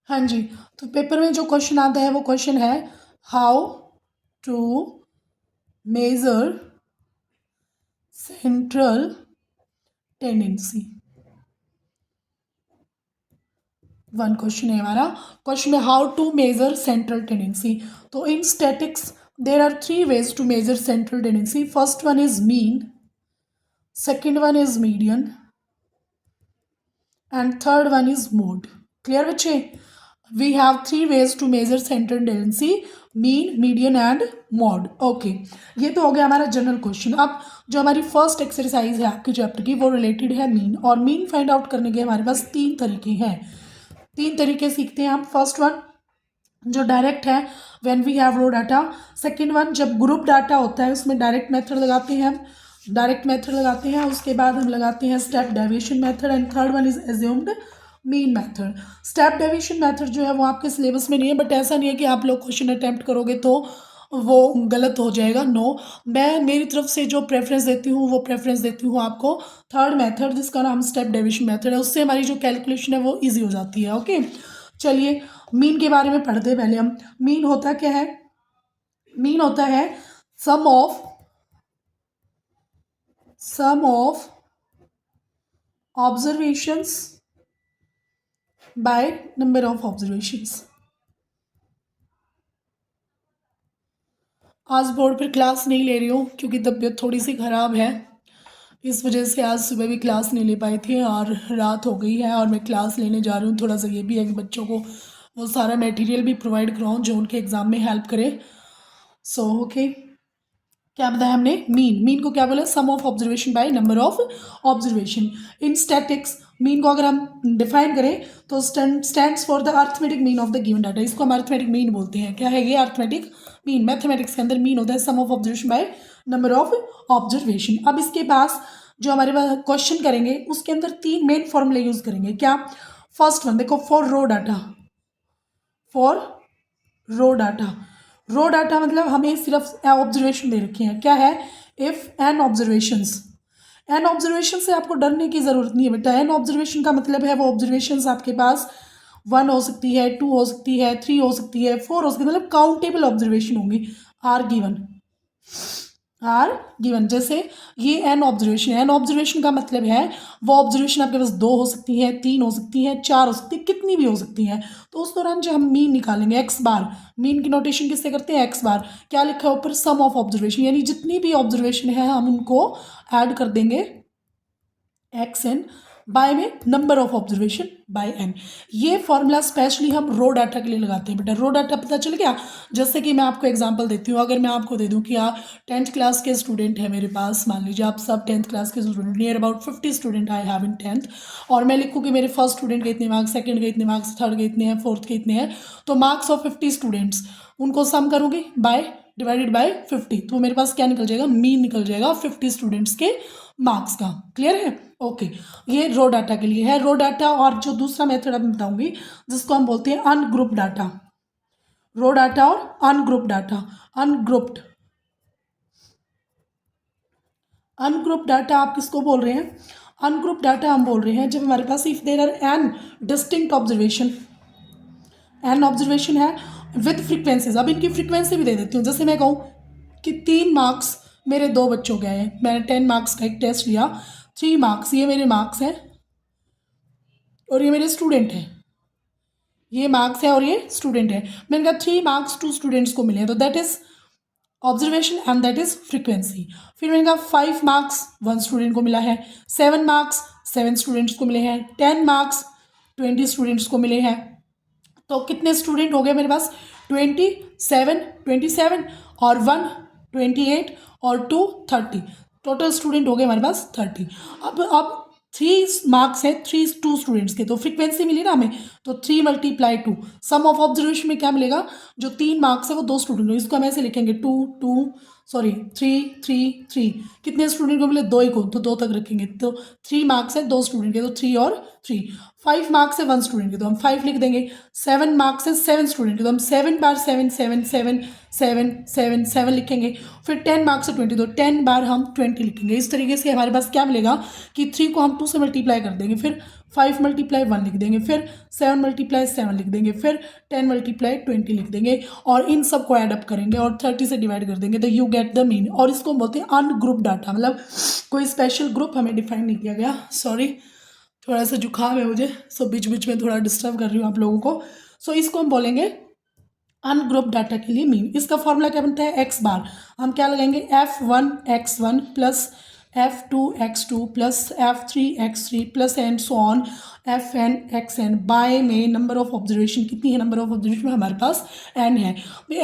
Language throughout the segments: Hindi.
हाँ जी, तो पेपर में जो क्वेश्चन आता है वो क्वेश्चन है how to measure central tendency. One question है हमारा। क्वेश्चन है how to measure central tendency. तो in statistics there are three ways to measure central tendency. First one is mean, second one is median and third one is mode. Clear बच्चे? We have three ways to measure central tendency, mean, median and mode. Okay, ये तो हो गया हमारा जनरल क्वेश्चन। अब जो हमारी फर्स्ट एक्सरसाइज है आपके चैप्टर की वो रिलेटेड है मीन, और मीन फाइंड आउट करने के हमारे पास तीन तरीके हैं। तीन तरीके सीखते हैं हम। फर्स्ट वन जो डायरेक्ट है, when we have raw data. Second one जब ग्रुप डाटा होता है उसमें डायरेक्ट मेथड लगाते हैं हम, डायरेक्ट मेथड लगाते हैं। उसके बाद हम लगाते हैं step deviation method. And third one is assumed mean method. Step deviation method जो है वो आपके सिलेबस में नहीं है, बट ऐसा नहीं है कि आप लोग क्वेश्चन अटैम्प्ट करोगे तो वो गलत हो जाएगा। नो, मैं मेरी तरफ से जो प्रेफरेंस देती हूँ वो प्रेफरेंस देती हूँ आपको थर्ड मेथड जिसका नाम स्टेप डेविएशन मेथड है। उससे हमारी जो कैलकुलेशन है वो ईजी हो जाती है। ओके, चलिए मीन के बारे में पढ़ते हैं पहले हम। मीन होता क्या है? मीन होता है sum of observations by number of observations. आज बोर्ड पर क्लास नहीं ले रही हूँ क्योंकि तबीयत थोड़ी सी ख़राब है, इस वजह से आज सुबह भी क्लास नहीं ले पाई थी और रात हो गई है और मैं क्लास लेने जा रही हूँ। थोड़ा सा ये भी है कि बच्चों को वो सारा मटेरियल भी प्रोवाइड कराऊँ जो उनके एग्ज़ाम में हेल्प करे। सो ओके, क्या बताया हमने? मीन, मीन को क्या बोला? Sum of observation by number of observation. In statistics mean को अगर हम डिफाइन करें तो stands for the arithmetic mean of the given data. इसको हम अर्थमेटिक मीन बोलते हैं। क्या है ये? Arithmetic mean. मैथमेटिक्स के अंदर मीन होता है sum of observation by number of observation. अब इसके पास जो हमारे पास क्वेश्चन करेंगे उसके अंदर तीन मेन फॉर्मूले यूज करेंगे। क्या? फर्स्ट वन देखो, for raw data. For raw data, raw data मतलब हमें सिर्फ ऑब्जर्वेशन दे रखे हैं। क्या है? If n observations. N observation से आपको डरने की ज़रूरत नहीं है बेटा। एन ऑब्जर्वेशन का मतलब है वो ऑब्जर्वेशंस आपके पास वन हो सकती है, टू हो सकती है, थ्री हो सकती है, फोर हो सकती है, मतलब काउंटेबल ऑब्जर्वेशन होंगी। Are given, are given. जैसे ये एन ऑब्जर्वेशन है, एन ऑब्जर्वेशन का मतलब है वो ऑब्जर्वेशन आपके पास दो हो सकती है, तीन हो सकती है, चार हो सकती है, कितनी भी हो सकती है। तो उस दौरान जो हम मीन निकालेंगे एक्स बार, मीन की नोटेशन किससे करते हैं? एक्स बार। क्या लिखा है ऊपर? सम ऑफ ऑब्जर्वेशन, यानी जितनी भी ऑब्जर्वेशन है हम उनको ऐड कर देंगे एक्स एन बाय में number of observation by n. ये फॉर्मूला स्पेशली हम रो डाटा के लिए लगाते हैं बेटा। रो डाटा पता चल गया? जैसे कि मैं आपको एग्जांपल देती हूँ। अगर मैं आपको दे दूँ कि आप 10th क्लास के स्टूडेंट हैं मेरे पास, मान लीजिए आप सब 10th क्लास के student, near about 50 student I have in 10th, और मैं लिखूँ कि मेरे फर्स्ट स्टूडेंट के इतने मार्क्स, सेकेंड के इतने मार्क्स, थर्ड के इतने हैं, फोर्थ के इतने हैं, तो मार्क्स ऑफ 50 स्टूडेंट्स उनको सम करूँगी बाय डिवाइडेड बाय 50, तो मेरे पास क्या निकल जाएगा? मीन निकल जाएगा 50 स्टूडेंट्स के मार्क्स का। क्लियर है? ओके, ये रो डाटा के लिए है। रो डाटा, और जो दूसरा मेथड अब बताऊंगी जिसको हम बोलते हैं अनग्रुप डाटा। रो डाटा और ungroup data. Ungrouped, ungroup data आप किसको बोल रहे हैं? अनग्रुप डाटा हम बोल रहे हैं जब हमारे पास if there are n distinct observation, n observation है विद फ्रीक्वेंसीज। अब इनकी फ्रीक्वेंसी भी दे देती हूँ। जैसे मैं कहूँ कि 3 मार्क्स मेरे दो बच्चों के हैं, मैंने 10 मार्क्स का एक टेस्ट लिया, 3 मार्क्स ये मेरे मार्क्स हैं और ये मेरे स्टूडेंट हैं, ये मार्क्स है और ये स्टूडेंट है। मैंने कहा 3 मार्क्स 2 स्टूडेंट्स को मिले हैं, तो that is observation and that is frequency. फिर मैंने कहा 5 मार्क्स 1 स्टूडेंट को मिला है, 7 मार्क्स 7 स्टूडेंट्स को मिले हैं, 10 मार्क्स 20 स्टूडेंट्स को मिले हैं। तो कितने स्टूडेंट हो गए मेरे पास? 27 और 1 28 और 2 30, टोटल स्टूडेंट हो गए हमारे पास 30। अब 3 मार्क्स है 2 स्टूडेंट्स के, तो फ्रीक्वेंसी मिली ना हमें, तो 3 × 2। सम ऑफ ऑब्जर्वेशन में क्या मिलेगा? जो 3 मार्क्स है वो 2 स्टूडेंट, इसको हम ऐसे लिखेंगे 3 कितने स्टूडेंट को मिले? 2 ही को, तो 2 तक रखेंगे। तो 3 मार्क्स है 2 स्टूडेंट के, तो 3 और 3। 5 मार्क्स है 1 स्टूडेंट के, तो हम 5 लिख देंगे। 7 मार्क्स है 7 स्टूडेंट के, तो हम 7 बार 7 7 7 7 7 7 लिखेंगे। फिर 10 मार्क्स है 20, तो 10 बार हम 20 लिखेंगे। इस तरीके से हमारे पास क्या मिलेगा कि 3 को हम 2 से मल्टीप्लाई कर देंगे, फिर 5 मल्टीप्लाई 1 लिख देंगे, फिर 7 मल्टीप्लाई 7 लिख देंगे, फिर 10 मल्टीप्लाई 20 लिख देंगे और इन सब को एडअप करेंगे और 30 से डिवाइड कर देंगे तो यू गेट द मीन। और इसको हम बोलते हैं अनग्रुप डाटा, मतलब कोई स्पेशल ग्रुप हमें डिफाइन नहीं किया गया। सॉरी, थोड़ा सा जुकाम है मुझे, सो बीच बीच में थोड़ा डिस्टर्ब कर रही हूँ आप लोगों को। सो इसको हम बोलेंगे अनग्रुप डाटा के लिए मीन। इसका फॉर्मूला क्या बनता है, एक्स बार। हम क्या लगाएंगे, f1x1 plus f2x2 plus f3x3 plus and so on fn(xn) bye में नंबर ऑफ ऑब्जर्वेशन कितनी है, नंबर ऑफ ऑब्जर्वेशन हमारे पास n है।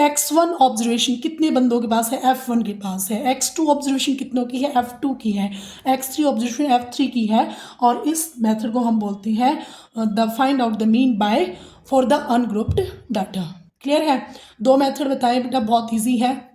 x1 ऑब्जर्वेशन कितने बंदों के पास है, f1 के पास है। x2 ऑब्जर्वेशन कितनों की है, f2 की है। x3 ऑब्जर्वेशन f3 की है। और इस मेथड को हम बोलते हैं the find out the mean by for the ungrouped data. Clear है, दो मेथड बताए बेटा, बहुत इजी है।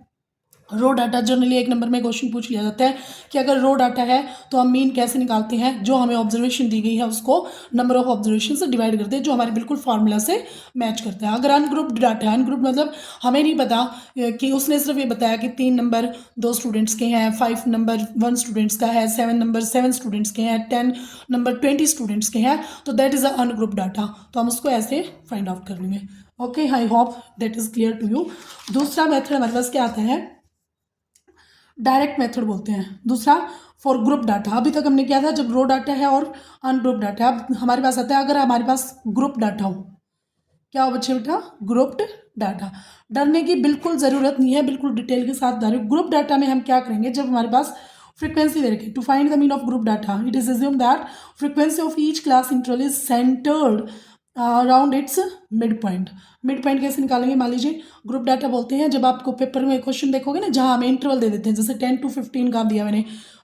रो डाटा जनरली एक नंबर में क्वेश्चन पूछ लिया जाता है कि अगर रो डाटा है तो हम मीन कैसे निकालते हैं, जो हमें ऑब्जर्वेशन दी गई है उसको नंबर ऑफ ऑब्जर्वेशन से डिवाइड करते हैं, जो हमारे बिल्कुल फार्मूला से मैच करता है। अगर अनग्रुप्ड डाटा है, अनग्रुप्ड मतलब हमें नहीं पता कि उसने सिर्फ ये बताया कि 3 नंबर 2 स्टूडेंट्स के हैं, 5 नंबर 1 स्टूडेंट्स का है, 7 नंबर 7 स्टूडेंट्स के हैं, 10 नंबर 20 स्टूडेंट्स के हैं, तो that is a ungrouped data. तो हम उसको ऐसे फाइंड आउट कर लेंगे। Okay, I hope that is clear to you. दूसरा मेथड हमारे पास क्या आता है, डायरेक्ट मेथड बोलते हैं। दूसरा फॉर ग्रुप डाटा, अभी तक हमने किया था जब रो डाटा है और अनग्रुप डाटा है। अब हमारे पास आता है अगर हमारे पास ग्रुप डाटा हो, क्या हो बच्चे बेटा, ग्रुप्ड डाटा। डरने की बिल्कुल ज़रूरत नहीं है, बिल्कुल डिटेल के साथ बता रही हूँ। ग्रुप डाटा में हम क्या करेंगे, जब हमारे पास फ्रीक्वेंसी दे रखी, to find the mean of group data it is assume that frequency of each class interval is centred around its mid point. Mid point कैसे निकालेंगे, मान लीजिए ग्रुप डाटा बोलते हैं, जब आपको पेपर में क्वेश्चन देखोगे ना जहाँ हमें इंटरवल दे देते हैं, जैसे 10 to 15 का दिया मैंने,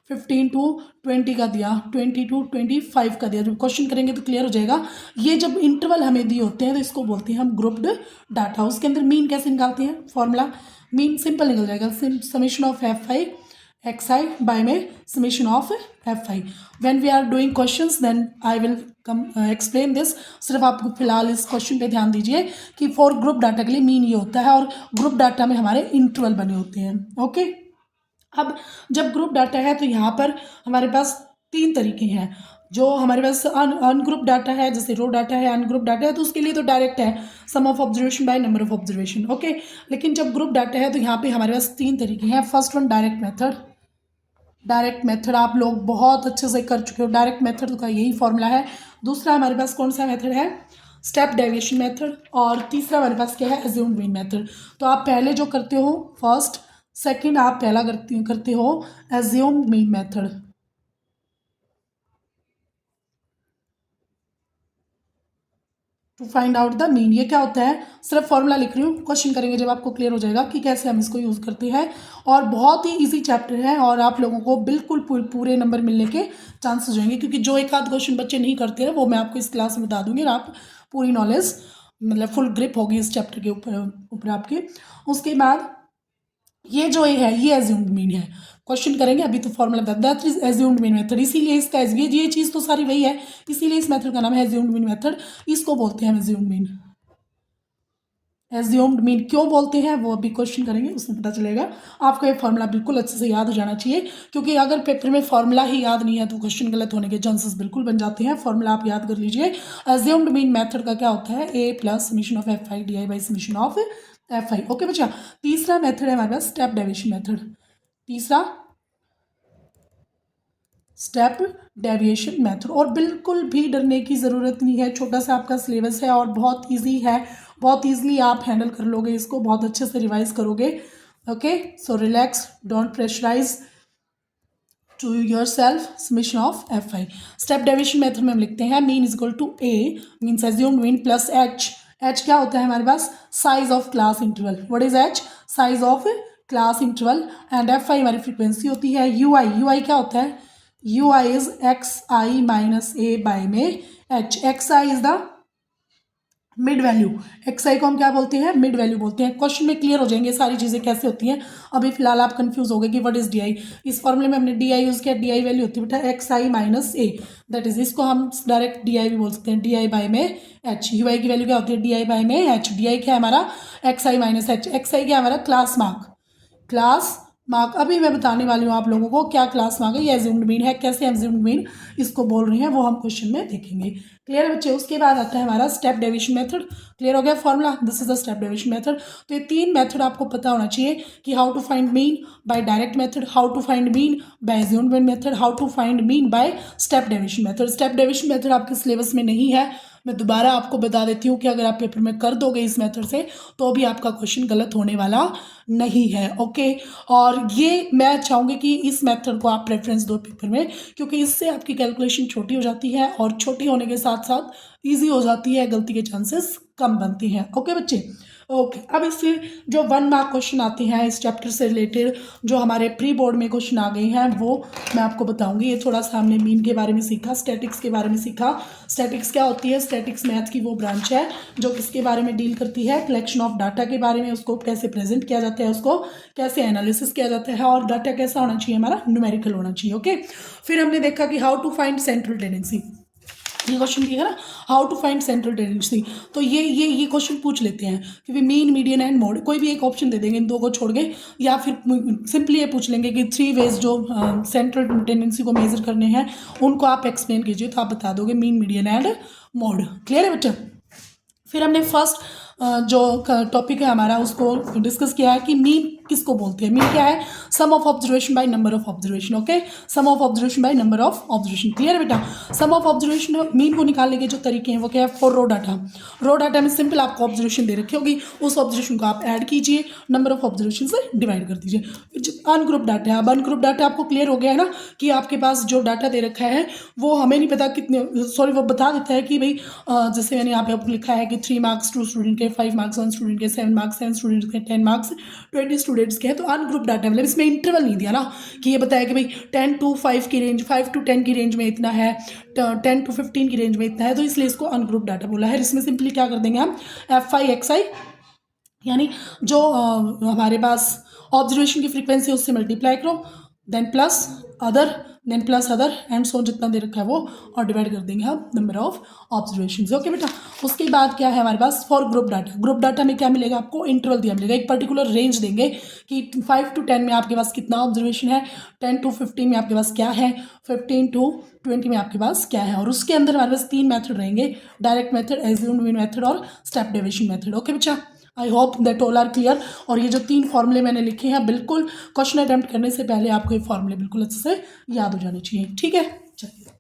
15 to 20 का दिया, 20 to 25 का दिया, जब क्वेश्चन करेंगे तो क्लियर हो जाएगा। ये जब इंटरवल हमें दिए होते हैं तो इसको बोलते हैं हम ग्रुप्ड डाटा। उसके अंदर मीन कैसे निकालते हैं, फॉर्मूला मीन सिंपल निकल जाएगा, summation of fi xi by में summation of fi। when we are doing questions then I will come explain this। सिर्फ आप फिलहाल इस क्वेश्चन पे ध्यान दीजिए कि फॉर ग्रुप डाटा के लिए मीन ये होता है और ग्रुप डाटा में हमारे इंटरवल बने होते हैं। ओके, अब जब ग्रुप डाटा है तो यहाँ पर हमारे पास 3 तरीके हैं। जो हमारे पास अनग्रुप डाटा है, जैसे रो डाटा है, अनग्रुप डाटा है, तो उसके लिए तो डायरेक्ट है sum of observation by number of observation. Okay, लेकिन जब ग्रुप डाटा है तो यहाँ पे हमारे पास 3 तरीके हैं। First one direct method. Direct method आप लोग बहुत अच्छे से कर चुके हो, डायरेक्ट मेथड का यही फॉर्मूला है। दूसरा हमारे पास कौन सा मेथड है, स्टेप डेविएशन मेथड। और तीसरा हमारे पास क्या है, अज्यूम्ड मीन मेथड। तो आप पहले जो करते हो फर्स्ट सेकंड, आप पहला करते हो assumed mean method. To find out the mean, ये क्या होता है, सिर्फ फॉर्मूला लिख रही हूँ, क्वेश्चन करेंगे जब आपको क्लियर हो जाएगा कि कैसे हम इसको यूज़ करते हैं। और बहुत ही इजी चैप्टर है और आप लोगों को बिल्कुल पूरे नंबर मिलने के चांस हो जाएंगे, क्योंकि जो एक आध क्वेश्चन बच्चे नहीं करते हैं वो मैं आपको इस क्लास में बता दूंगी और आप पूरी नॉलेज मतलब फुल ग्रिप होगी इस चैप्टर के ऊपर आपके। उसके बाद ये जो है ये एज्यूम्ड मीन है, क्वेश्चन करेंगे अभी तो फॉर्मूला बता, that is assumed mean method. इसीलिए इसका ये चीज़ तो सारी वही है, इसीलिए इस मेथड का नाम है एज्यूम्ड मीन मेथड। इसको बोलते हैं एज्यूम्ड मीन। एज्यूम्ड मीन क्यों बोलते हैं वो अभी क्वेश्चन करेंगे उसमें पता चलेगा। आपको ये फॉर्मूला बिल्कुल अच्छे से याद हो जाना चाहिए, क्योंकि अगर पेपर में फॉर्मूला ही याद नहीं है तो क्वेश्चन गलत होने के चांसेस बिल्कुल बन जाते हैं। फॉर्मूला आप याद कर लीजिए। एज्यूम्ड मीन मेथड का क्या होता है, a plus summation of fi di by summation of fi। Okay बच्चा, तीसरा मेथड है हमारे पास स्टेप डेविएशन मेथड। तीसरा स्टेप डेविएशन मेथड, और बिल्कुल भी डरने की ज़रूरत नहीं है। छोटा सा आपका सिलेबस है और बहुत इजी है, बहुत इजीली आप हैंडल कर लोगे इसको, बहुत अच्छे से रिवाइज करोगे। Okay, so relax, don't pressurise to yourself, summation of fi। Step deviation method में हम लिखते हैं mean is equal to a means assumed mean plus h। h क्या होता है हमारे पास, size of class interval. What is h, size of class interval. And fi हमारी फ्रीक्वेंसी होती है। ui क्या होता है, ui is xi minus a by में h। xi is the mid value, xi को हम क्या बोलते हैं, मिड वैल्यू बोलते हैं। क्वेश्चन में क्लियर हो जाएंगे सारी चीज़ें कैसे होती हैं। अभी फिलहाल आप कंफ्यूज हो गए कि व्हाट इज डी। इस फॉर्मूले में हमने डी यूज़ किया, डी वैल्यू होती है बेटा xi minus a, that is, इसको हम डायरेक्ट डी भी बोल सकते हैं, डी बाई में h। ui की वैल्यू क्या होती है, डी बाई में h। डी क्या है हमारा, xi माइनस h। xi क्या है हमारा, क्लास मार्क, क्लास मार्क अभी मैं बताने वाली हूँ आप लोगों को क्या क्लास मार्क है, ये एज्यूम्ड मीन है, कैसे एज्यूम्ड मीन इसको बोल रही हैं वो हम क्वेश्चन में देखेंगे। क्लियर है बच्चे। उसके बाद आता है हमारा स्टेप डेविएशन मेथड। क्लियर हो गया formula, this is the step deviation method. तो ये तीन मेथड आपको पता होना चाहिए कि how to find mean by direct method, how to find mean by assumed mean method, how to find mean by step deviation method. Step deviation method आपके सिलेबस में नहीं है, मैं दोबारा आपको बता देती हूँ कि अगर आप पेपर में कर दोगे इस मेथड से तो भी आपका क्वेश्चन गलत होने वाला नहीं है। ओके, और ये मैं चाहूँगी कि इस मेथड को आप प्रेफरेंस दो पेपर में, क्योंकि इससे आपकी कैलकुलेशन छोटी हो जाती है और छोटी होने के साथ साथ ईजी हो जाती है, गलती के चांसेस कम बनती हैं। ओके बच्चे। ओके, अब इससे जो 1 मार्क क्वेश्चन आते हैं इस चैप्टर से रिलेटेड, जो हमारे प्री बोर्ड में क्वेश्चन आ गए हैं वो मैं आपको बताऊंगी। ये थोड़ा सा हमने मीन के बारे में सीखा, स्टैटिक्स के बारे में सीखा। स्टैटिक्स क्या होती है? स्टैटिक्स मैथ की वो ब्रांच है जो किसके बारे में डील करती है? कलेक्शन ऑफ डाटा के बारे में, उसको कैसे प्रेजेंट किया जाता है, उसको कैसे एनालिसिस किया जाता है, और डाटा कैसा होना चाहिए? हमारा न्यूमेरिकल होना चाहिए। ओके, फिर हमने देखा कि how to find central tendency, ये क्वेश्चन दिया ना, how to find central tendency. तो ये क्वेश्चन पूछ लेते हैं कि मीन, मीडियन एंड मोड, कोई भी एक ऑप्शन दे देंगे इन दो को छोड़ के, या फिर सिंपली ये पूछ लेंगे कि 3 वेज जो सेंट्रल टेंडेंसी को मेजर करने हैं उनको आप एक्सप्लेन कीजिए, तो आप बता दोगे mean, median and mode. Clear है बच्चा। फिर हमने फर्स्ट जो टॉपिक है हमारा उसको डिस्कस किया है कि मीन किसको बोलते हैं। मीन क्या है? Sum of observation by number of observation. Okay, sum of observation by number of observation. Clear है बेटा। सम ऑफ ऑब्जर्वेशन मीन को निकालने के जो तरीके हैं वो क्या है? For raw data, raw data में सिंपल आपको ऑब्जर्वेशन दे रखी होगी, उस ऑब्जर्वेशन को आप ऐड कीजिए, नंबर ऑफ ऑब्जर्वेशन से डिवाइड कर दीजिए। अनग्रुप डाटा है, अब अनग्रुप डाटा आपको क्लियर हो गया है ना कि आपके पास जो डाटा दे रखा है वो हमें नहीं पता कितने, सॉरी वो बता देता है कि भाई जैसे मैंने यहाँ पे लिखा है कि 3 मार्क्स 2 स्टूडेंट के, 5 मार्क्स 1 स्टूडेंट के, 7 मार्क्स 7 स्टूडेंट्स के, 10 मार्क्स 20 स्टूडेंट्स के हैं। तो अनग्रुप डाटा मतलब इसमें इंटरवल नहीं दिया ना कि ये बताया कि भाई 10 to 5 की रेंज, 5 to 10 की रेंज में इतना है, 10 to 15 की रेंज में इतना है, तो इसलिए इसको अनग्रुप डाटा बोला है। इसमें सिंपली क्या कर देंगे हम? FI XI, यानी जो हमारे पास ऑब्जर्वेशन की फ्रीक्वेंसी उससे मल्टीप्लाई करो, then plus other, then plus other and so जितना दे रखा है वो, और डिवाइड कर देंगे हम नंबर ऑफ ऑब्जर्वेशन। ओके बेटा। उसके बाद क्या है हमारे पास? For group data, group data में क्या मिलेगा आपको? इंटरवल दिया मिलेगा, एक पर्टिकुलर रेंज देंगे कि 5 to 10 में आपके पास कितना ऑब्जर्वेशन है, 10 to 15 में आपके पास क्या है, 15 to 20 में आपके पास क्या है, और उसके अंदर हमारे पास 3 मेथड रहेंगे, direct method, assumed mean method और स्टेप डेविएशन मेथड। ओके बच्चा, I hope that all are clear. और ये जो 3 फॉर्मूले मैंने लिखे हैं, बिल्कुल क्वेश्चन अटैम्प्ट करने से पहले आपको ये फॉर्मूले बिल्कुल अच्छे से याद हो जाने चाहिए। ठीक है, चलिए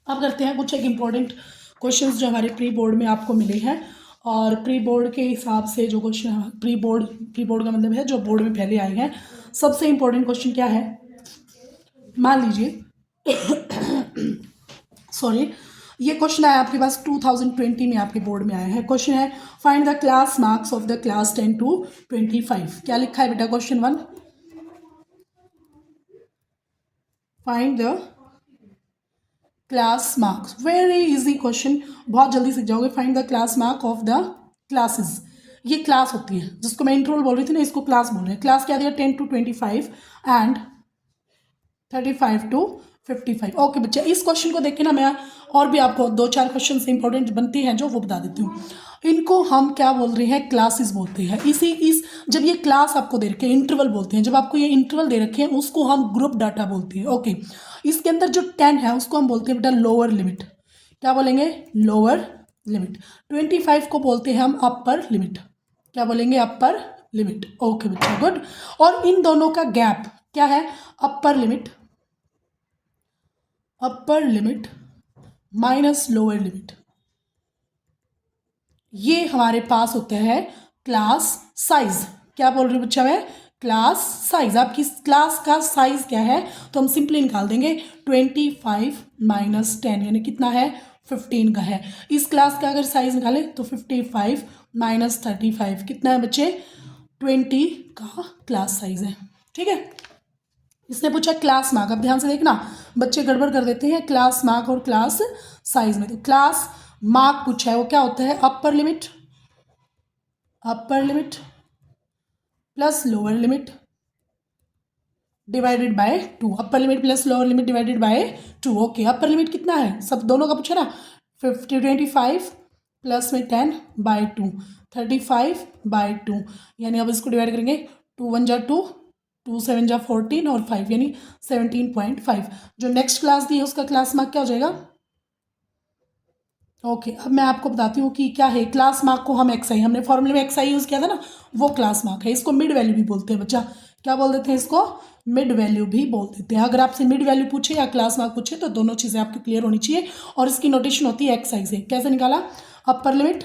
अब करते हैं कुछ एक इम्पॉर्टेंट क्वेश्चंस जो हमारे प्री बोर्ड में आपको मिले हैं। और प्री बोर्ड के हिसाब से जो क्वेश्चन, प्री बोर्ड का मतलब है जो बोर्ड में पहले आए हैं, सबसे इम्पोर्टेंट क्वेश्चन क्या है? मान लीजिए सॉरी, ये क्वेश्चन आया आपके पास 2020 में, आपके बोर्ड में आया है। क्वेश्चन है find the class marks of the class 10 to 25। क्या लिखा है बेटा? Question 1, find the class marks, very easy question, बहुत जल्दी सीख जाओगे। Find the class mark of the classes, ये क्लास होती है जिसको मैं इंटरवल बोल रही थी ना, इसको क्लास बोल रहे हैं। क्लास क्या दिया? 10 to 25 एंड 35 to 55। ओके बच्चा, इस क्वेश्चन को देख के ना मैं और भी आपको 2-4 क्वेश्चन इंपॉर्टेंट बनते हैं जो वो बता देती हूँ। इनको हम क्या बोल रहे हैं? क्लासेस बोलते हैं। इस जब ये क्लास आपको दे रखे हैं, इंटरवल बोलते हैं, जब आपको ये इंटरवल दे रखे हैं उसको हम ग्रुप डाटा बोलते हैं। ओके, इसके अंदर जो 10 है उसको हम बोलते हैं बेटा लोअर लिमिट। क्या बोलेंगे? Lower limit. 25 को बोलते हैं हम अपर लिमिट। क्या बोलेंगे? Upper limit. ओके बच्चा, गुड। और इन दोनों का गैप क्या है? अपर लिमिट, अपर लिमिट माइनस लोअर लिमिट, ये हमारे पास होता है क्लास साइज। क्या बोल रही हूँ बच्चा मैं? Class size. आपकी क्लास का साइज क्या है? तो हम सिंपली निकाल देंगे 25 माइनस 10, यानी कितना है? 15 का है। इस क्लास का अगर साइज निकालें तो 55 माइनस 35 कितना है बच्चे? 20 का क्लास साइज है। ठीक है, इसने पूछा क्लास मार्क। अब ध्यान से देखना, बच्चे गड़बड़ कर देते हैं क्लास मार्क और क्लास साइज में। तो क्लास मार्क पूछा है वो क्या होता है? Upper limit, upper limit plus lower limit divided by 2। Upper limit plus lower limit divided by 2। Okay, upper limit कितना है? सब दोनों का पूछा ना, 25 प्लस में 10 बाय 2, 35 बाय 2, यानी अब इसको डिवाइड करेंगे, 2 1 जा 2, 2 7 जा 14 और 5 यानी 17.5। जो नेक्स्ट क्लास दी है उसका क्लास मार्क क्या हो जाएगा? ओके, अब मैं आपको बताती हूँ कि क्या है क्लास मार्क को हम एक्स आई, हमने फॉर्मूले में एक्स आई यूज़ किया था ना, वो क्लास मार्क है। इसको मिड वैल्यू भी बोलते हैं बच्चा, क्या बोल देते हैं इसको? मिड वैल्यू भी बोल देते हैं। अगर आपसे मिड वैल्यू पूछे या क्लास मार्क पूछे तो दोनों चीज़ें आपको क्लियर होनी चाहिए। और इसकी नोटेशन होती है एक्स आई से। कैसे निकाला? अपर limit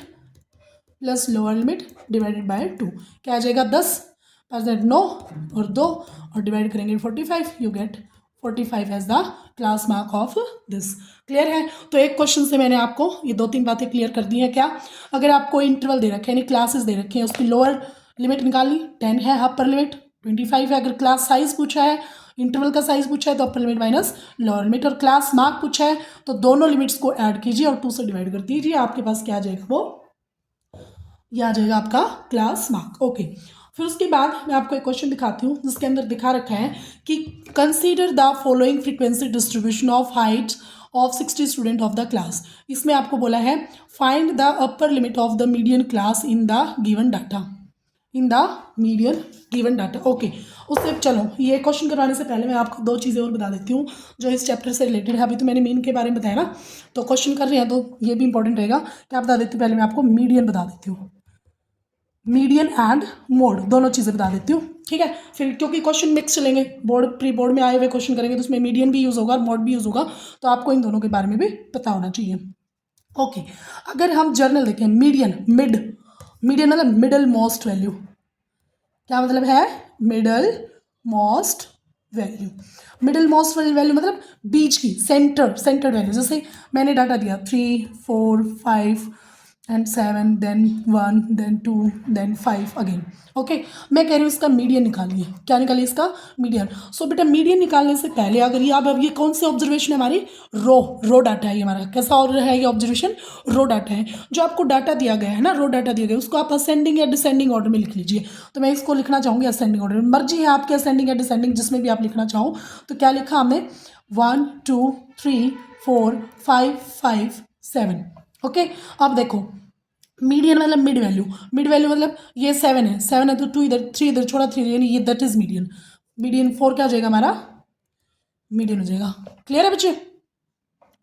plus lower limit divided by 2, क्या आ जाएगा? 10 परसेंट 9 और 2 और डिवाइड करेंगे 45, you get 45 as the class mark of this. Clear है? तो एक क्वेश्चन से मैंने आपको ये 2 3 बातें क्लियर कर दी हैं। क्या? अगर आपको इंटरवल दे रखे हैं यानी क्लासेस दे रखे हैं, उसकी लोअर लिमिट निकालनी 10 है, अपर लिमिट 25 है। अगर क्लास साइज पूछा है, इंटरवल का साइज पूछा है तो अपर लिमिट माइनस लोअर लिमिट, और क्लास मार्क पूछा है तो दोनों लिमिट्स को ऐड कीजिए और 2 से डिवाइड कर दीजिए, आपके पास क्या आ जाएगा? वो ये आ जाएगा आपका क्लास मार्क। ओके, फिर उसके बाद मैं आपको एक क्वेश्चन दिखाती हूँ जिसके अंदर दिखा रखा है कि consider the following frequency distribution of height of 60 student of the class. इसमें आपको बोला है find the upper limit of the median class in the given data, in the median given data. Okay, उससे चलो ये क्वेश्चन करवाने से पहले मैं आपको 2 चीज़ें और बता देती हूँ जो इस चैप्टर से रिलेटेड है। अभी तो मैंने मीन के बारे में बताया ना, तो क्वेश्चन कर रहे हैं तो ये भी इंपॉर्टेंट रहेगा। क्या बता देती हूँ? पहले मैं आपको मीडियन बता देती हूँ, मीडियन एंड मोड दोनों चीज़ें बता देती हूँ, ठीक है? फिर क्योंकि क्वेश्चन मिक्स चलेंगे, बोर्ड प्री बोर्ड में आए हुए क्वेश्चन करेंगे तो उसमें मीडियन भी यूज़ होगा और मोड भी यूज़ होगा, तो आपको इन दोनों के बारे में भी पता होना चाहिए। ओके, अगर हम जर्नल देखें, मीडियन मीडियन मतलब मिडल मोस्ट वैल्यू। क्या मतलब है? Middle most value. Middle most value मतलब बीच की, सेंटर्ड वैल्यू। जैसे मैंने डाटा दिया 3 4 5 and 7 then 1 then 2 then 5 again. Okay, मैं कह रही हूँ इसका मीडियन निकालिए। क्या निकालिए? इसका मीडियन। सो बेटा मीडियन निकालने से पहले अगर ये अब ये कौन सी ऑब्जर्वेशन है हमारी? रो डाटा है ये हमारा। कैसा और है ये ऑब्जर्वेशन? रो डाटा है। जो आपको डाटा दिया गया है ना, रो डाटा दिया गया, उसको आप असेंडिंग या डिसेंडिंग ऑर्डर में लिख लीजिए। तो मैं इसको लिखना चाहूँगी असेंडिंग ऑर्डर में, मर्जी है आपकी असेंडिंग या डिसेंडिंग जिसमें भी आप लिखना चाहो। तो क्या लिखा हमने? 1 2 3 4 5 5 7। ओके, अब देखो मीडियन मतलब मिड वैल्यू मतलब ये 7 है तो 2 इधर 3 इधर छोड़ा 3 यानी ये दैट इज मीडियन। मीडियन 4 क्या हो जाएगा हमारा? मीडियन हो जाएगा। क्लियर है बच्चे?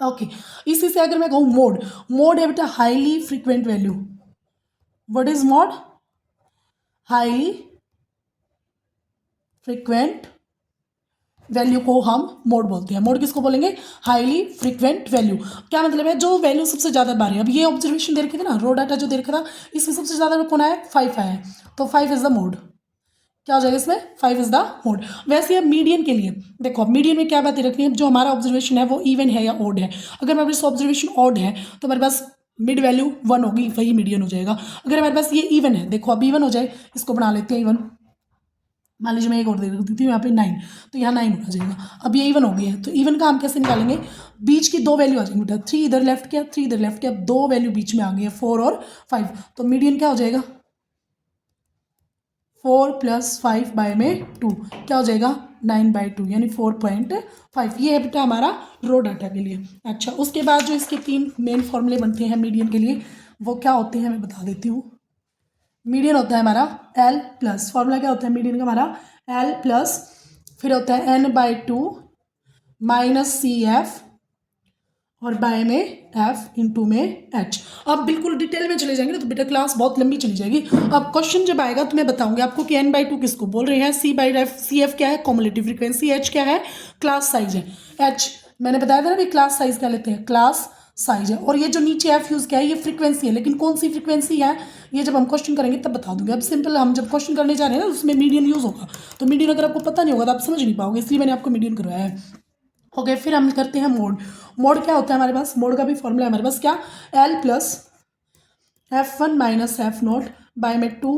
ओके, इसी से अगर मैं कहूँ मोड है बेटा highly frequent value. What is mode? Highly frequent value को हम मोड बोलते हैं। मोड किसको बोलेंगे? Highly frequent value. क्या मतलब है? जो वैल्यू सबसे ज़्यादा बार है। अब ये ऑब्जर्वेशन दे रखे थे ना, रो डाटा जो दे रखा था, इसमें सबसे ज़्यादा कौन आया? 5 आया है, तो 5 इज द मोड। क्या हो जाएगा इसमें? 5 इज द मोड। वैसे अब मीडियन के लिए देखो, अब मीडियन में क्या बातें रखनी है? जो हमारा ऑब्जर्वेशन है वो इवन है या ऑड है। अगर हमारे पास ऑब्जर्वेशन ऑड है तो हमारे पास मिड वैल्यू 1 होगी, वही मीडियन हो जाएगा। अगर हमारे पास ये इवन है, देखो अब इवन हो जाए, इसको बना लेते हैं इवन। मान लीजिए मैं एक और दे देती हूँ यहाँ पे 9, तो यहाँ 9 होना जाएगा। अब ये इवन हो गया है तो इवन का हम कैसे निकालेंगे? बीच की 2 वैल्यू आ जाएंगी बेटा, 3 इधर लेफ्ट किया 3 इधर लेफ्ट किया, 2 वैल्यू बीच में आ गई है 4 और 5, तो मीडियन क्या हो जाएगा? 4 + 5 बाय में 2 क्या हो जाएगा? 9/2 यानी 4.5। ये है बेटा हमारा रो डाटा के लिए। अच्छा, उसके बाद जो इसके 3 मेन फॉर्मूले बनते हैं मीडियन के लिए, वो क्या होते हैं मैं बता देती हूँ। मीडियन होता है हमारा L प्लस, फॉर्मूला क्या होता है मीडियन का हमारा? L प्लस, फिर होता है n/2 माइनस CF और बाय में F इंटू में H। अब बिल्कुल डिटेल में चले जाएंगे ना तो बेटा क्लास बहुत लंबी चली जाएगी। अब क्वेश्चन जब आएगा तो मैं बताऊंगी आपको कि n/2 किसको बोल रहे हैं, CF क्या है? कॉम्युलेटिव फ्रीक्वेंसी, H क्या है? क्लास साइज है। H मैंने बताया था ना भी क्लास साइज क्या लेते हैं? क्लास साइज है। और ये जो नीचे F यूज किया है ये फ्रीक्वेंसी है, लेकिन कौन सी फ्रीक्वेंसी है ये जब हम क्वेश्चन करेंगे तब बता दूंगे। अब सिंपल हम जब क्वेश्चन करने जा रहे हैं ना उसमें मीडियन यूज होगा, तो मीडियन अगर आपको पता नहीं होगा तो आप समझ नहीं पाओगे, इसलिए मैंने आपको मीडियन करवाया है। ओके, फिर हम करते हैं मोड क्या होता है हमारे पास? मोड का भी फॉर्मूला है हमारे पास, क्या? L plus F1 minus F0 bye में 2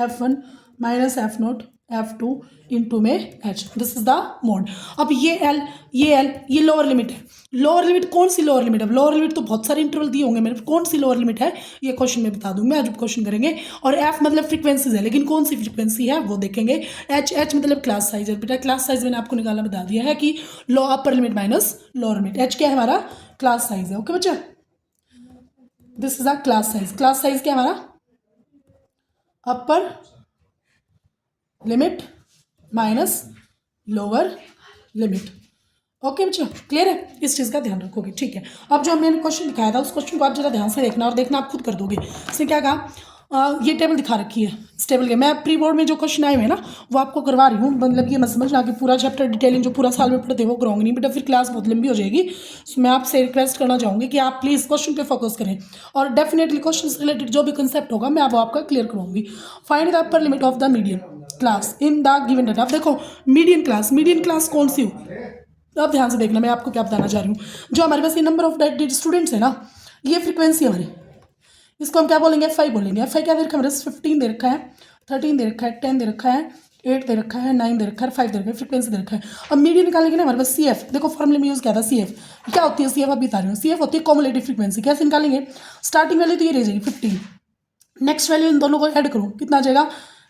F1 minus F0 F2 into में H, this is the mode. अब ये L ये लोअर लिमिट है। लोअर लिमिट कौन सी लोअर लिमिट है? लोअर लिमिट तो बहुत सारे इंटरवल दिए होंगे मेरे, कौन सी लोअर लिमिट है ये क्वेश्चन में बता दूंगा आज क्वेश्चन करेंगे। और F मतलब फ्रीक्वेंसीज है, लेकिन कौन सी फ्रीक्वेंसी है वो देखेंगे। H मतलब क्लास साइज है बेटा, क्लास साइज मैंने आपको निकालना बता दिया है कि लो upper limit minus lower limit. H क्या है हमारा? क्लास साइज है। ओके बच्चा, this is a class size. Class size क्या है हमारा? Upper limit minus lower limit. Okay बच्चों, क्लियर है? इस चीज़ का ध्यान रखोगे, ठीक है। अब जो मैंने क्वेश्चन दिखाया था उस क्वेश्चन को आप जरा ध्यान से देखना और देखना आप खुद कर दोगे। इसने क्या कहा, ये टेबल दिखा रखी है। इस टेबल के मैं प्री बोर्ड में जो क्वेश्चन आए हुए हैं ना वो आपको करवा रही हूँ, मतलब ये मत समझना कि पूरा चैप्टर डिटेलिंग जो पूरा साल में पढ़ते हैं वो कराऊंगी नहीं बेटा, फिर क्लास बहुत लंबी हो जाएगी। सो मैं आपसे रिक्वेस्ट करना चाहूँगी कि आप प्लीज़ क्वेश्चन पे फोकस करें और डेफिनेटली क्वेश्चन से रिलेटेड जो भी कंसेप्ट होगा मैं वो आपका क्लियर करवाऊंगी। Find the upper limit of the median class in the given data. अब देखो मीडियन क्लास कौन सी होगी, अब ध्यान से देखना मैं आपको क्या बताना चाह रही हूँ। जो हमारे पास ये नंबर ऑफ स्टूडेंट्स है ना, ये फ्रीक्वेंसी हमारी, इसको हम क्या बोलेंगे, F5 बोलेंगे। F5 क्या दे रखा है हमारे 15 दे रखा है, 13 दे रखा है, 10 दे रखा है, 8 दे रखा है, 9 दे रखा है, 5 दे रखा है, फ्रीक्वेंसी दे रखा है। अब मीडियन निकालेंगे ना हमारे पास CF, देखो फॉर्मूले में यूज़ किया था CF। क्या होती है CF, अब बता रही हूँ। CF होती है कॉमुलेटिव फ्रीक्वेंसी। कैसे निकालेंगे, स्टार्टिंग वैल्यू तो ये रह जाएगी 15, नेक्स्ट वैल्यू इन दोनों को ऐड करो, कितना आ जाएगा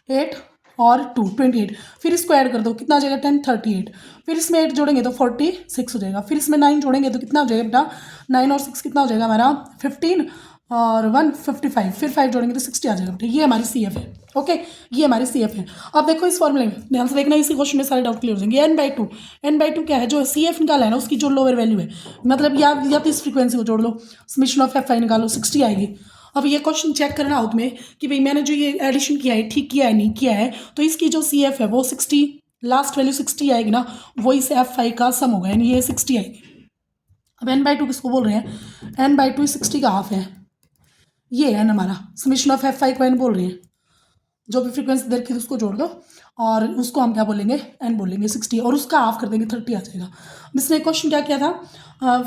8 और 2 28, फिर इसको ऐड कर दो, कितना आ जाएगा 10 38, फिर इसमें 8 जोड़ेंगे तो 46 हो जाएगा, फिर इसमें 9 जोड़ेंगे तो कितना हो जाएगा बेटा 9 और 6 कितना हो जाएगा हमारा 15 और 1 55, फिर 5 जोड़ेंगे तो 60 आ जाएगा बेटा। ये हमारी CF है। ओके, ये हमारी CF है। अब देखो इस फॉर्मूले में ध्यान से देखना, इसी क्वेश्चन में सारे डाउट क्लियर हो जाएंगे। n/2 क्या है, जो CF निकाला है ना उसकी जो लोअर वैल्यू है, मतलब या तो इस फ्रीक्वेंसी को जोड़ लो, समेशन ऑफ F5 निकालो, 60 आएगी। अब ये क्वेश्चन चेक करना आउट में कि भाई मैंने जो ये एडिशन किया है ठीक किया है नहीं किया है, तो इसकी जो CF है वो 60, लास्ट वैल्यू 60 आएगी ना, वो इस F5 का सम होगा, यानी ये 60 आएगी। अब n/2 किसको बोल रहे हैं, n/2 60 का हाफ है, ये है हमारा समेशन ऑफ F5 को n बोल रहे हैं। जो भी फ्रीक्वेंसी दे रखी है उसको जोड़ दो और उसको हम क्या बोलेंगे, n बोलेंगे 60, और उसका हाफ कर देंगे 30 आ जाएगा। इसने क्वेश्चन क्या किया था,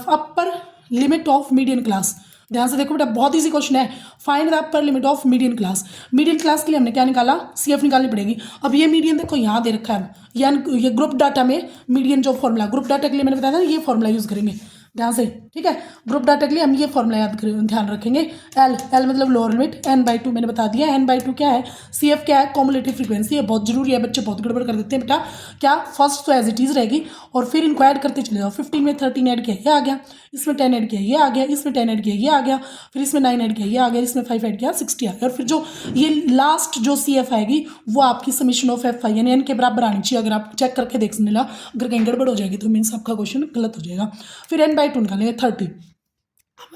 अपर लिमिट ऑफ मीडियन क्लास। ध्यान से देखो बेटा, बहुत इजी क्वेश्चन है। Find the upper limit of median class. Median class के लिए हमने क्या निकाला, CF निकालनी पड़ेगी। अब ये मीडियन देखो यहाँ दे रखा है, यानी ये ग्रुप डाटा में मीडियन जो फॉर्मूला, ग्रुप डाटा के लिए मैंने बताया था ये फॉर्मूला यूज़ करेंगे ध्यान से, ठीक है। ग्रुप डाटा के लिए हम ये फॉर्मूला याद करें, ध्यान रखेंगे। L मतलब लोअर लिमिट, n/2 मैंने बता दिया। n/2 क्या है, CF क्या है, कॉमुलेटिव फ्रीक्वेंसी है। बहुत जरूरी है, बच्चे बहुत गड़बड़ कर देते हैं बेटा। क्या, फर्स्ट तो एज इट इज़ रहेगी और फिर इनको ऐड करते चले जाओ। 15 में 13 ऐड किया ये आ गया, इसमें 10 ऐड किया ये आ गया, इसमें 10 ऐड किया ये आ गया, फिर इसमें 9 ऐड किया ये आ गया, इसमें 5 ऐड किया 60 आ गया, और फिर जो ये लास्ट जो CF आएगी वो आपकी समेशन ऑफ F5 यानी n के बराबर आनी चाहिए। अगर आप चेक करके देख लेना, अगर कहीं गड़बड़ हो जाएगी तो मीन्स आपका क्वेश्चन गलत हो जाएगा। फिर n/2 निकालेंगे 30।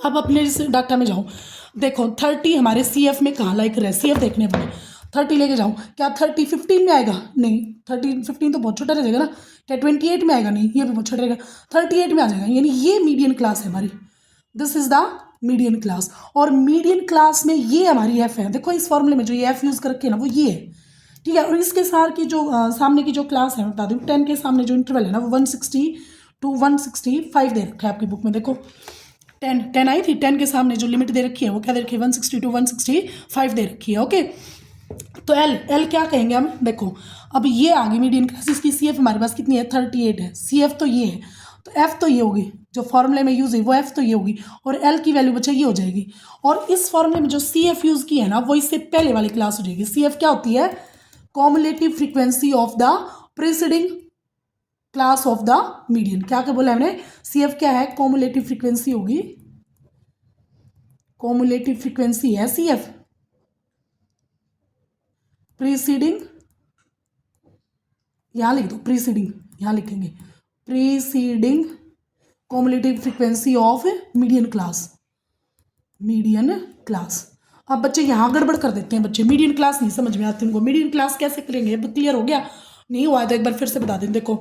अब अपने इस डाटा में जाऊँ, देखो 30 हमारे CF में कहाँ लाइक रहे, CF देखने पड़े। 30 लेके जाऊँ, क्या 30 15 में आएगा, नहीं 30 15 तो बहुत छोटा रह जाएगा ना। क्या 28 में आएगा, नहीं ये भी बहुत छोटा रहेगा, 38 में आ जाएगा। यानी ये मीडियन क्लास है हमारी, this is the median class. और मीडियन क्लास में ये हमारी F है। देखो इस फॉर्मूले में जो ये F यूज़ करके ना वो ये है, ठीक है। और इसके साथ की जो सामने की जो क्लास है बता दूँ, 10 के सामने जो इंटरवल है ना वो 160 to 165 दे रखा है आपकी बुक में। देखो 10 आई थी, 10 के सामने जो लिमिट दे रखी है वो क्या दे रखी है, 160 to 165 दे रखी है। ओके, तो L क्या कहेंगे हम, देखो अब ये आ गई मीडियन क्लास, इसकी CF हमारे पास कितनी है 38 है, CF तो ये है, तो F तो ये होगी, जो फॉर्मूले में यूज़ है वो F तो ये होगी, और L की वैल्यू बच्चा ये हो जाएगी। और इस फॉर्मूले में जो CF यूज़ की है ना वो इससे पहले वाली क्लास हो जाएगी। CF क्या होती है, cumulative frequency of the preceding class of the median. क्या क्या बोला हमने, CF क्या है, कॉमुलेटिव फ्रीक्वेंसी होगी, कॉमुलेटिव फ्रीक्वेंसी है CF प्रीसीडिंग, यहाँ लिख दो प्रीसीडिंग, यहाँ लिखेंगे preceding cumulative frequency of median class, median class. अब बच्चे यहाँ गड़बड़ कर देते हैं, बच्चे मीडियन क्लास नहीं समझ में आती उनको। मीडियन क्लास कैसे करेंगे, अब क्लियर हो गया, नहीं हुआ तो एक बार फिर से बता दें। देखो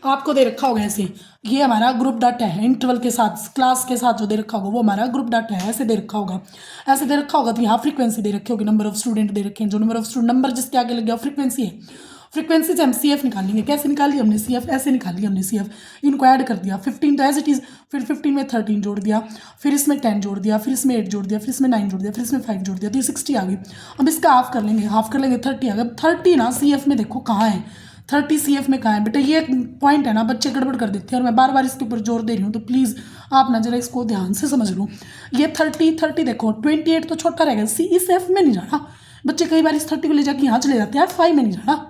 आपको दे रखा होगा ऐसे, ये हमारा ग्रुप डाटा है, इंटरवल के साथ क्लास के साथ जो दे रखा होगा वो हमारा ग्रुप डाटा है, ऐसे दे रखा होगा, ऐसे दे रखा होगा। तो यहाँ फ्रीक्वेंसी दे रखी होगी, नंबर ऑफ स्टूडेंट दे रखे हैं, जो नंबर ऑफ स्टूडेंट नंबर जिसके आगे लग गया फ्रीक्वेंसी है। फ्रीक्वेंसी से हम CF निकालेंगे, कैसे निकाली हमने CF, ऐसे निकाली हमने CF, इनको ऐड कर दिया 15 तो एज इट इज़, फिर 15 में 13 जोड़ दिया, फिर इसमें 10 जोड़ दिया, फिर इसमें 8 जोड़ दिया, फिर इसमें 9 जोड़ दिया, फिर इसमें 5 जोड़ दिया, तो ये 60 आ गई। अब इसका हाफ कर लेंगे, हाफ कर लेंगे 30 आ गया। 30 ना CF में देखो कहाँ है, 30 CF में कहाँ है बेटा, ये पॉइंट है ना, बच्चे गड़बड़ कर देते हैं और मैं बार बार इसके ऊपर जोर दे रही हूँ, तो प्लीज़ आप ना जरा इसको ध्यान से समझ लो। ये 30 देखो 28 तो छोटा रहेगा, इस F में नहीं जाना बच्चे, कई बार इस 30 को ले जाके यहाँ चले जाते हैं, F5 में नहीं जाना,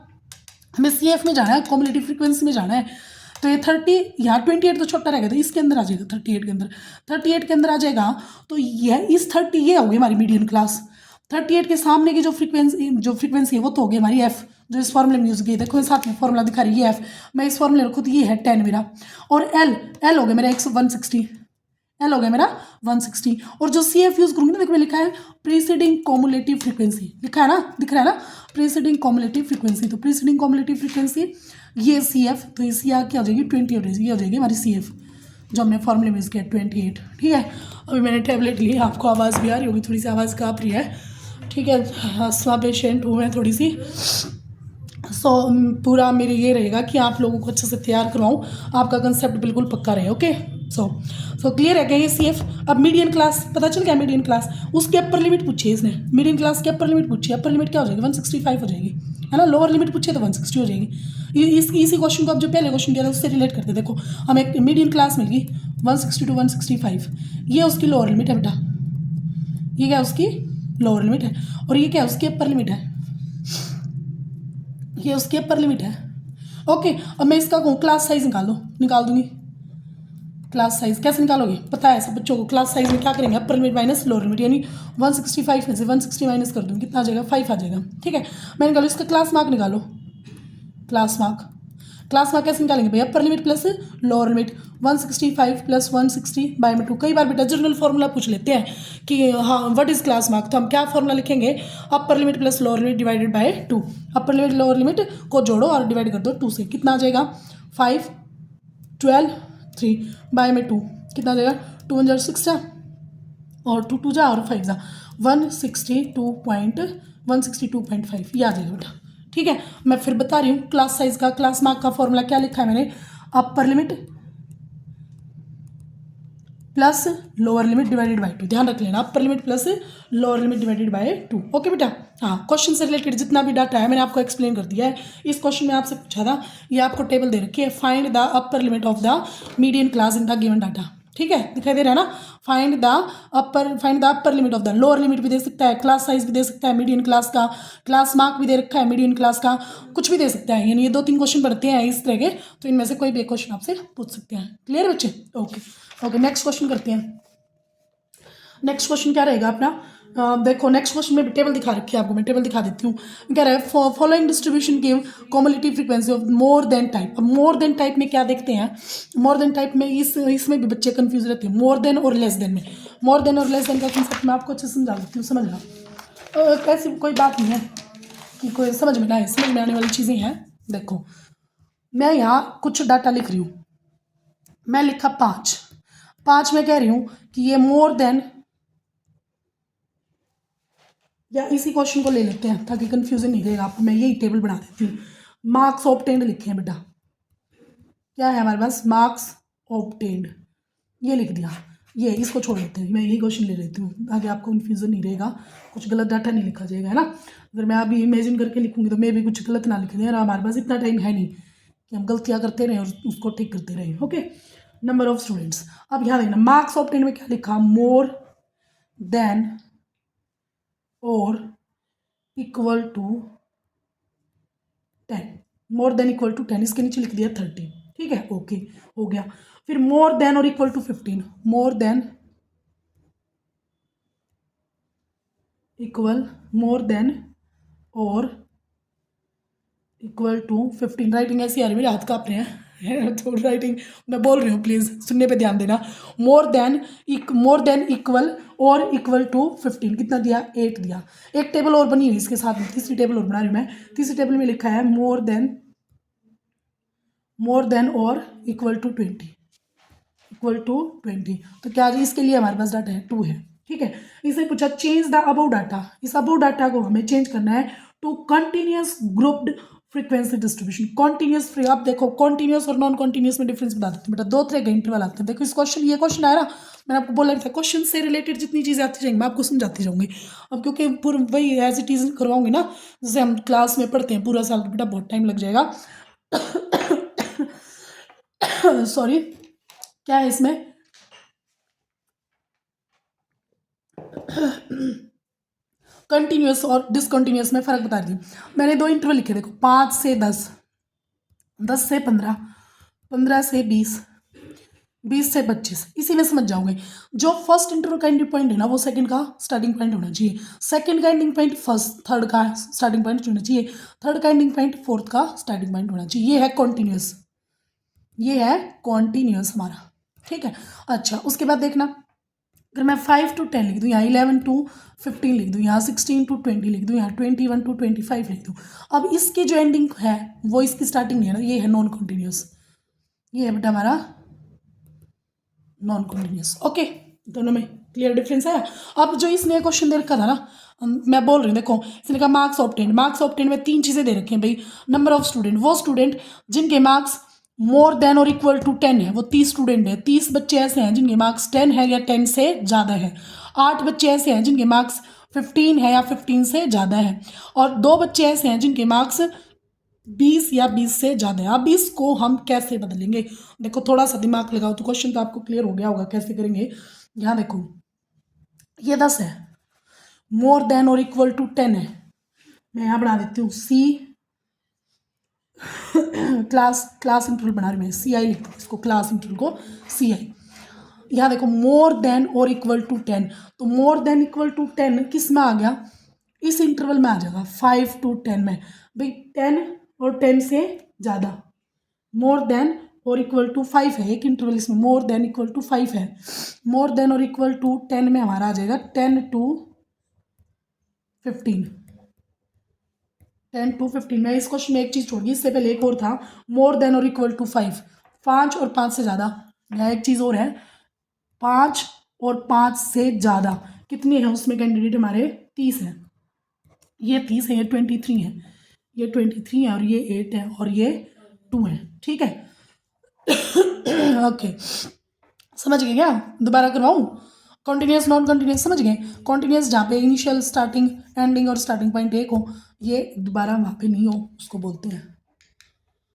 हमें CF में जाना है, कॉमुलेटिव फ्रीक्वेंसी में जाना है। तो ये 30 यहाँ 28 तो छोटा रहेगा, तो इसके अंदर आ जाएगा 38 के अंदर, 38 के अंदर आ जाएगा। तो यह इस 30 ये होगी हमारी मीडियन क्लास, 38 के सामने की जो फ्रीक्वेंसी है वो तो हो गई हमारी एफ, जो इस फॉर्मूले में यूज़ की। देखो मैं साथ में फॉर्मूला दिखा रही है एफ, मैं इस फॉर्मूले रखूँ तो ये है 10 मेरा, और एल हो गया मेरा 160, एल हो गया मेरा 160। और जो सी एफ यूज़ करूँगी ना, देखो मैं लिखा है प्रीसीडिंग कॉमुलेटिव फ्रीक्वेंसी, लिखा है ना, दिख रहा है ना, प्रीसीडिंग कॉमुलेटिव फ्रीक्वेंसी। तो प्रीसीडिंग कॉमुलेटिव फ्रीक्वेंसी ये सी एफ, तो ये सी आ क्या हो जाएगी 20 हो जाएगी, ये हो जाएगी हमारी सी एफ, जो हमने फॉर्मूले में यूज़ किया 28। ठीक है, अभी मैंने टैबलेट ली, आपको आवाज़ भी आ रही होगी, थोड़ी सी आवाज़ काँप रही है। ठीक है, अस्थमा पेशेंट हूँ मैं थोड़ी सी। पूरा मेरे ये रहेगा कि आप लोगों को अच्छे से तैयार करवाऊँ, आपका कंसेप्ट बिल्कुल पक्का रहे। ओके, सो क्लियर है क्या ये सी एफ। अब मीडियन क्लास पता चल गया, मीडियन क्लास उसकी अपर लिमिट पूछी है इसने, मीडियन क्लास की अपर लिमिट पूछी है, अपर लिमिट क्या हो जाएगी 165 हो जाएगी, है ना। लोअर लिमिट पूछे तो 160 हो जाएगी। इसी क्वेश्चन को अब जो पहले क्वेश्चन किया था उससे रिलेट करते, देखो हमें एक मीडियन क्लास मिल गई 160 to 165, ये उसकी लोअर लिमिट है बेटा, ये क्या उसकी लोअर लिमिट है, और ये क्या उसकी अपर लिमिट है, ये उसकी अपर लिमिट है। ओके, अब मैं इसका कहूँ क्लास साइज निकाल दूंगी। क्लास साइज कैसे निकालोगे, पता है सब बच्चों को। क्लास साइज में क्या करेंगे, अपर लिमिट माइनस लोअर लिमिट, यानी 165 में से 160 माइनस कर दूँ, कितना आ जाएगा 5 आ जाएगा। ठीक है, मैं निकालो इसका क्लास मार्क, निकालो क्लास मार्क। क्लास मार्क कैसे निकालेंगे भाई, upper limit plus lower limit, 165 plus 160 by में 2। कई बार बेटा जनरल फॉर्मूला पूछ लेते हैं कि हाँ व्हाट इज क्लास मार्क, तो हम क्या फॉर्मूला लिखेंगे, अपर limit plus lower limit divided by 2। Upper limit lower limit को जोड़ो और डिवाइड कर दो 2 से, कितना आ जाएगा 5, 12, 3 बाय में 2, कितना आ जाएगा 2 1 6 जा, और 2 2 जा और 5 जा, 162.5 ये आ जाएगा बेटा। ठीक है, मैं फिर बता रही हूँ क्लास साइज का, क्लास मार्क का फॉर्मूला क्या लिखा है मैंने, अपर limit plus lower limit divided by 2, ध्यान रख लेना, अपर limit plus lower limit divided by 2। Okay बेटा, हाँ क्वेश्चन से रिलेटेड जितना भी डाटा है मैंने आपको एक्सप्लेन कर दिया है। इस क्वेश्चन में आपसे पूछा था, ये आपको टेबल दे रखी है, find the upper limit of the median class in the given data. ठीक है, दिखाई दे रहा है ना, find the upper limit of the, lower limit भी दे सकता है, क्लास साइज भी दे सकता है मीडियन क्लास का, क्लास मार्क भी दे रखा है मीडियन क्लास का, कुछ भी दे सकता है। यानी ये 2-3 क्वेश्चन पढ़ते हैं इस तरह के, तो इनमें से कोई भी एक क्वेश्चन आपसे पूछ सकते हैं। क्लियर बच्चे, ओके नेक्स्ट क्वेश्चन करते हैं। नेक्स्ट क्वेश्चन क्या रहेगा अपना, देखो नेक्स्ट क्वेश्चन में टेबल दिखा रखी है आपको, मैं टेबल दिखा देती हूँ। कह रहा है following distribution give cumulative frequency of more than type. अब मोर देन टाइप में क्या देखते हैं, मोर देन टाइप में इसमें भी बच्चे कंफ्यूज रहते हैं, मोर देन और लेस देन में। मोर देन और लेस देन का कंसेप्ट मैं आपको अच्छे से समझा देती हूँ, समझना। ऐसी कोई बात नहीं है कि कोई समझ में ना आए, समझ में आने वाली चीज़ें हैं। देखो मैं यहाँ कुछ डाटा लिख रही हूँ, मैं लिखा 5 में कह रही हूँ कि ये मोर देन, या इसी क्वेश्चन को ले लेते हैं ताकि कंफ्यूजन नहीं रहेगा आपको, मैं यही टेबल बना देती हूँ। मार्क्स ऑब्टेन्ड लिखे हैं बेटा, क्या है हमारे पास, मार्क्स ऑब्टेन्ड, ये लिख दिया, ये इसको छोड़ देते हैं, मैं यही क्वेश्चन ले लेती हूँ ताकि आपको कंफ्यूजन नहीं रहेगा, कुछ गलत डाटा नहीं लिखा जाएगा, है ना। अगर मैं अभी इमेजिन करके लिखूँगी तो मैं भी कुछ गलत ना लिख दें, और हमारे पास इतना टाइम है नहीं कि हम गलतियाँ करते रहें और उसको ठीक करते रहें। ओके, नंबर ऑफ स्टूडेंट्स, अब यहाँ देखना मार्क्स ऑब्टेन्ड में क्या लिखा, more than or equal to 10, more than equal to 10, इसके नीचे लिख दिया 30। ठीक है, ओके हो गया। फिर मोर than or equal to 15, more than or equal to 15। Writing ऐसी आ रही है, मेरे हाथ काँप रहे हैं तो राइटिंग मैं बोल रही हूँ, प्लीज़ सुनने पे ध्यान देना। मोर देन इक्वल और इक्वल टू 15, कितना दिया 8 दिया। एक टेबल और बनी हुई इसके साथ में, तीसरी टेबल और बना रही हूँ मैं। तीसरी टेबल में लिखा है मोर देन और इक्वल टू 20, तो क्या जी इसके लिए हमारे पास डाटा है 2 है। ठीक है, इसे पूछा चेंज द अबव डाटा, इस अबव डाटा को हमें चेंज करना है to continuous grouped frequency distribution. Continuous free, आप देखो कॉन्टिन्यूस और नॉन कॉन्टिन्यूस में डिफरेंस बता देते हैं बेटा, 2 तरह के इंटरवल आते हैं। देखो इस ये क्वेश्चन आया ना, मैंने आपको बोला था क्वेश्चन से रिलेटेड जितनी चीज़ें आती जाएंगी मैं आपको समझाती जाऊँगी। अब क्योंकि पूरा वही एज इट इज करवाऊंगी ना, जैसे हम क्लास में पढ़ते हैं पूरा साल, तो बेटा बहुत टाइम लग जाएगा सॉरी, क्या है इसमें कंटिन्यूस और डिसकंटिन्यूस में फ़र्क बता दी मैंने। 2 इंटरवल लिखे, देखो 5 से 10, 10 से 15, 15 से 20, 20 से 25, इसी में समझ जाओगे। जो फर्स्ट इंटरवल का एंडिंग पॉइंट है ना वो सेकंड का स्टार्टिंग पॉइंट होना चाहिए, सेकंड का एंडिंग पॉइंट फर्स्ट थर्ड का स्टार्टिंग पॉइंट होना चाहिए, थर्ड का एंडिंग पॉइंट फोर्थ का स्टार्टिंग पॉइंट होना चाहिए। ये है कॉन्टिन्यूस, ये है कॉन्टिन्यूस हमारा, ठीक है। अच्छा उसके बाद देखना, अगर मैं 5 to 10 लिख दूँ, यहाँ 11 to 15 लिख दूँ, यहाँ 16 to 20 लिख दूँ, यहाँ 21 to 25 लिख दूँ, अब इसकी जो एंडिंग है वो इसकी स्टार्टिंग नहीं है ना, ये है नॉन कॉन्टिन्यूस, ये है बेटा हमारा नॉन कॉन्टिन्यूस। ओके, दोनों में क्लियर डिफरेंस है। अब जो इसने क्वेश्चन दे रखा था ना, मैं बोल रही हूँ देखो, इसने कहा मार्क्स ऑब्टेन, मार्क्स ऑब्टेन में 3 चीज़ें दे रखी हैं भाई। नंबर ऑफ स्टूडेंट, वो स्टूडेंट जिनके marks more than or equal to 10 है, वो 30 स्टूडेंट है। 30 बच्चे ऐसे हैं जिनके मार्क्स 10 है या 10 से ज़्यादा है। 8 बच्चे ऐसे हैं जिनके मार्क्स 15 है या 15 से ज़्यादा है, और 2 बच्चे ऐसे हैं जिनके मार्क्स 20 या 20 से ज़्यादा है। अब इसको हम कैसे बदलेंगे, देखो थोड़ा सा दिमाग लगाओ तो क्वेश्चन तो आपको क्लियर हो गया होगा कैसे करेंगे। यहाँ देखो ये 10 है, मोर देन और इक्वल टू 10 है, मैं यहाँ बना देती हूँ सी क्लास इंटरवल बना रही हूँ, सी आई लिखती हूँ इसको, क्लास इंटरवल को सी आई। यहाँ देखो मोर देन और इक्वल टू 10, तो मोर देन इक्वल टू 10 किस में आ गया, इस इंटरवल में आ जाएगा 5 to 10 में। भाई 10 और 10 से ज़्यादा, मोर देन और इक्वल टू 5 है एक इंटरवल, इसमें मोर देन इक्वल टू 5 है। मोर देन और इक्वल टू 10 में हमारा आ जाएगा 10 to 15, 10 to 15 में। इस क्वेश्चन में एक चीज़ छोड़ गई, इससे पहले एक और था मोर देन और इक्वल टू 5, 5 और 5 से ज़्यादा। यहाँ एक चीज़ और है, 5 और 5 से ज़्यादा कितने हैं उसमें कैंडिडेट हमारे 30 हैं, ये 30 है, ये 23 है, ये 23 है, और ये 8 है, और ये 2 है, ठीक है। ओके समझ गए क्या, दोबारा करवाऊँ, कॉन्टिन्यूस नॉन कॉन्टिन्यूस समझ गए। कॉन्टिन्यूस जहाँ पे इनिशियल स्टार्टिंग एंडिंग और स्टार्टिंग पॉइंट एक हो, ये दोबारा वहाँ पे नहीं हो उसको बोलते हैं